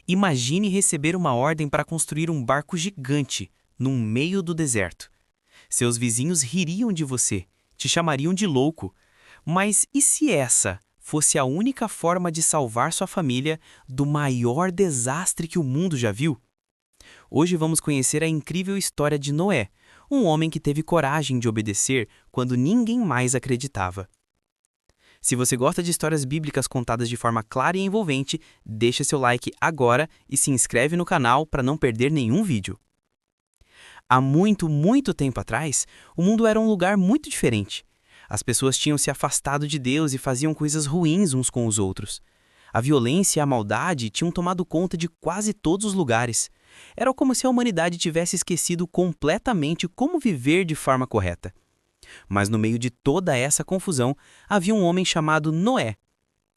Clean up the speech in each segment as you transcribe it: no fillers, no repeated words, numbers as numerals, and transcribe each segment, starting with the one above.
Imagine receber uma ordem para construir um barco gigante no meio do deserto. Seus vizinhos ririam de você, te chamariam de louco. Mas e se essa fosse a única forma de salvar sua família do maior desastre que o mundo já viu? Hoje vamos conhecer a incrível história de Noé, um homem que teve coragem de obedecer quando ninguém mais acreditava. Se você gosta de histórias bíblicas contadas de forma clara e envolvente, deixa seu like agora e se inscreve no canal para não perder nenhum vídeo. Há muito tempo atrás, o mundo era um lugar muito diferente. As pessoas tinham se afastado de Deus e faziam coisas ruins uns com os outros. A violência e a maldade tinham tomado conta de quase todos os lugares. Era como se a humanidade tivesse esquecido completamente como viver de forma correta. Mas no meio de toda essa confusão, havia um homem chamado Noé.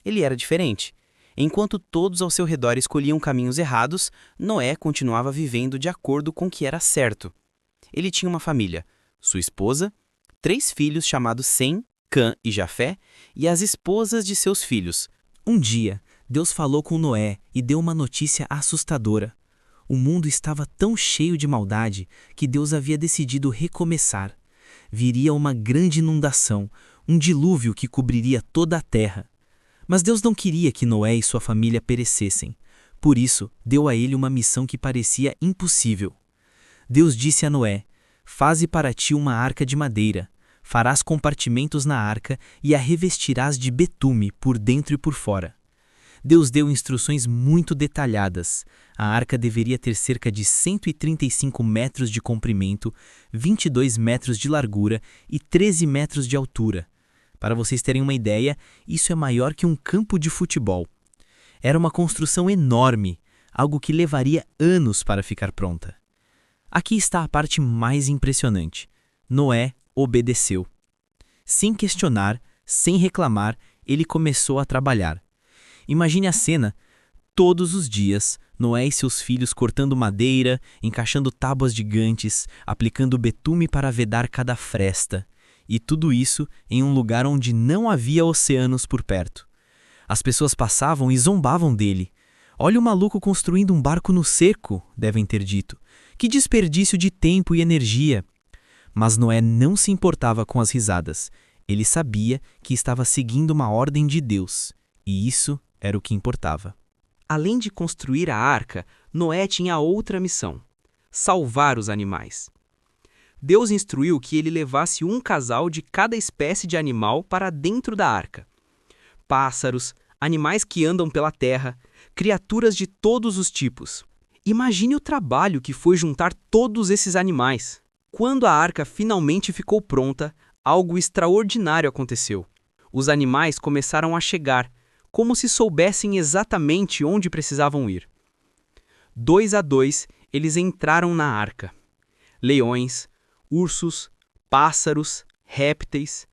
Ele era diferente. Enquanto todos ao seu redor escolhiam caminhos errados, Noé continuava vivendo de acordo com o que era certo. Ele tinha uma família, sua esposa, 3 filhos chamados Sem, Cã e Jafé, e as esposas de seus filhos. Um dia, Deus falou com Noé e deu uma notícia assustadora. O mundo estava tão cheio de maldade que Deus havia decidido recomeçar. Viria uma grande inundação, um dilúvio que cobriria toda a terra. Mas Deus não queria que Noé e sua família perecessem. Por isso, deu a ele uma missão que parecia impossível. Deus disse a Noé: "Faze para ti uma arca de madeira. Farás compartimentos na arca e a revestirás de betume por dentro e por fora." Deus deu instruções muito detalhadas. A arca deveria ter cerca de 135 metros de comprimento, 22 metros de largura e 13 metros de altura. Para vocês terem uma ideia, isso é maior que um campo de futebol. Era uma construção enorme, algo que levaria anos para ficar pronta. Aqui está a parte mais impressionante. Noé obedeceu. Sem questionar, sem reclamar, ele começou a trabalhar. Imagine a cena. Todos os dias, Noé e seus filhos cortando madeira, encaixando tábuas gigantes, aplicando betume para vedar cada fresta. E tudo isso em um lugar onde não havia oceanos por perto. As pessoas passavam e zombavam dele. "Olha o maluco construindo um barco no seco", devem ter dito. "Que desperdício de tempo e energia." Mas Noé não se importava com as risadas. Ele sabia que estava seguindo uma ordem de Deus. E isso era o que importava. Além de construir a arca, Noé tinha outra missão: salvar os animais. Deus instruiu que ele levasse um casal de cada espécie de animal para dentro da arca. Pássaros, animais que andam pela terra, criaturas de todos os tipos. Imagine o trabalho que foi juntar todos esses animais. Quando a arca finalmente ficou pronta, algo extraordinário aconteceu. Os animais começaram a chegar, como se soubessem exatamente onde precisavam ir. 2 a 2, eles entraram na arca. Leões, ursos, pássaros, répteis.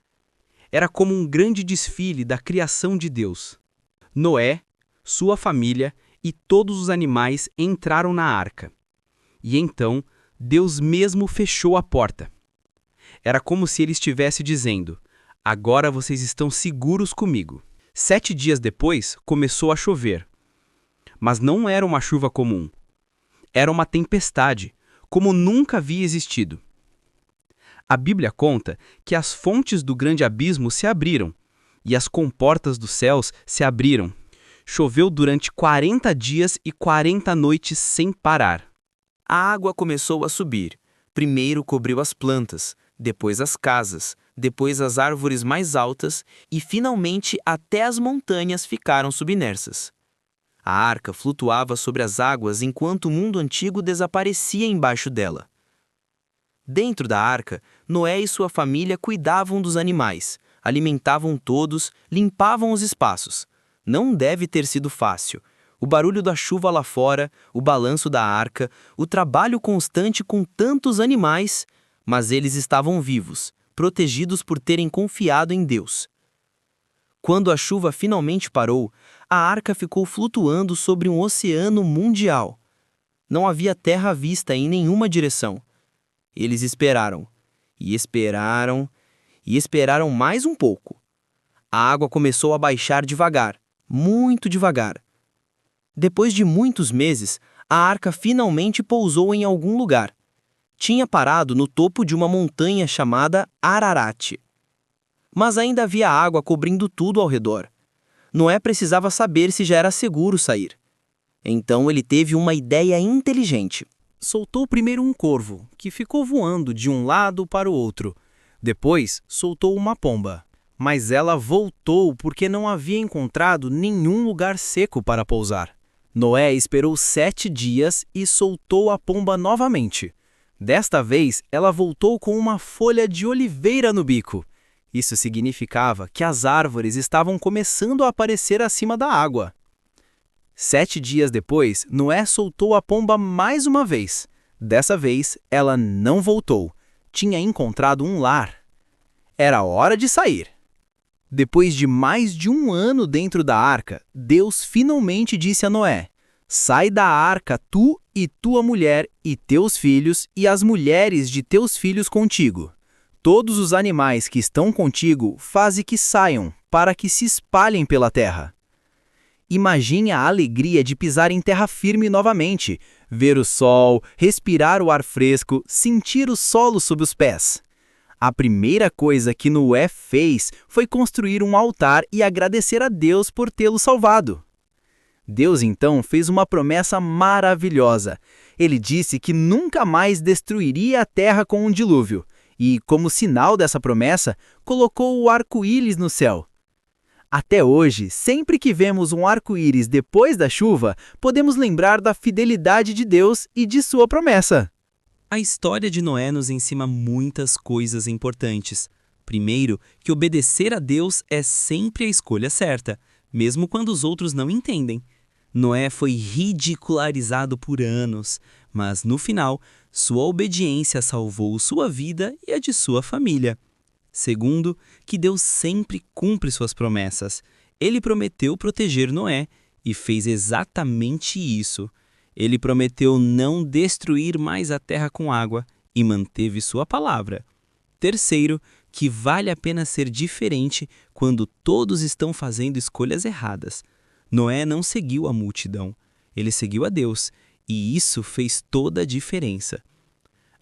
Era como um grande desfile da criação de Deus. Noé, sua família e todos os animais entraram na arca. E então, Deus mesmo fechou a porta. Era como se ele estivesse dizendo: "Agora vocês estão seguros comigo." 7 dias depois, começou a chover. Mas não era uma chuva comum. Era uma tempestade, como nunca havia existido. A Bíblia conta que as fontes do grande abismo se abriram, e as comportas dos céus se abriram. Choveu durante 40 dias e 40 noites sem parar. A água começou a subir. Primeiro cobriu as plantas, depois as casas, depois as árvores mais altas e, finalmente, até as montanhas ficaram submersas. A arca flutuava sobre as águas enquanto o mundo antigo desaparecia embaixo dela. Dentro da arca, Noé e sua família cuidavam dos animais, alimentavam todos, limpavam os espaços. Não deve ter sido fácil. O barulho da chuva lá fora, o balanço da arca, o trabalho constante com tantos animais, mas eles estavam vivos, protegidos por terem confiado em Deus. Quando a chuva finalmente parou, a arca ficou flutuando sobre um oceano mundial. Não havia terra à vista em nenhuma direção. Eles esperaram, e esperaram, e esperaram mais um pouco. A água começou a baixar devagar, muito devagar. Depois de muitos meses, a arca finalmente pousou em algum lugar. Tinha parado no topo de uma montanha chamada Ararat. Mas ainda havia água cobrindo tudo ao redor. Noé precisava saber se já era seguro sair. Então ele teve uma ideia inteligente. Soltou primeiro um corvo, que ficou voando de um lado para o outro. Depois, soltou uma pomba. Mas ela voltou porque não havia encontrado nenhum lugar seco para pousar. Noé esperou 7 dias e soltou a pomba novamente. Desta vez, ela voltou com uma folha de oliveira no bico. Isso significava que as árvores estavam começando a aparecer acima da água. 7 dias depois, Noé soltou a pomba mais uma vez. Dessa vez, ela não voltou. Tinha encontrado um lar. Era hora de sair. Depois de mais de 1 ano dentro da arca, Deus finalmente disse a Noé: sai da arca tu e tua mulher e teus filhos e as mulheres de teus filhos contigo. Todos os animais que estão contigo faze que saiam, para que se espalhem pela terra. Imagine a alegria de pisar em terra firme novamente, ver o sol, respirar o ar fresco, sentir o solo sob os pés. A primeira coisa que Noé fez foi construir um altar e agradecer a Deus por tê-lo salvado. Deus então fez uma promessa maravilhosa. Ele disse que nunca mais destruiria a terra com um dilúvio e, como sinal dessa promessa, colocou o arco-íris no céu. Até hoje, sempre que vemos um arco-íris depois da chuva, podemos lembrar da fidelidade de Deus e de sua promessa. A história de Noé nos ensina muitas coisas importantes. Primeiro, que obedecer a Deus é sempre a escolha certa, mesmo quando os outros não entendem. Noé foi ridicularizado por anos, mas no final, sua obediência salvou sua vida e a de sua família. Segundo, que Deus sempre cumpre suas promessas. Ele prometeu proteger Noé e fez exatamente isso. Ele prometeu não destruir mais a terra com água e manteve sua palavra. Terceiro, que vale a pena ser diferente quando todos estão fazendo escolhas erradas. Noé não seguiu a multidão, ele seguiu a Deus, e isso fez toda a diferença.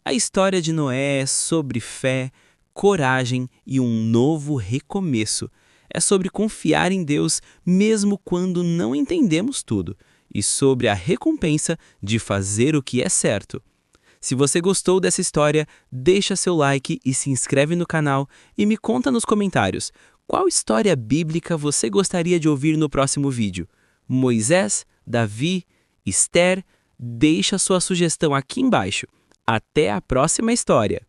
A história de Noé é sobre fé, coragem e um novo recomeço. É sobre confiar em Deus mesmo quando não entendemos tudo, e sobre a recompensa de fazer o que é certo. Se você gostou dessa história, deixa seu like e se inscreve no canal e me conta nos comentários qual história bíblica você gostaria de ouvir no próximo vídeo. Moisés, Davi, Esther? Deixa sua sugestão aqui embaixo. Até a próxima história!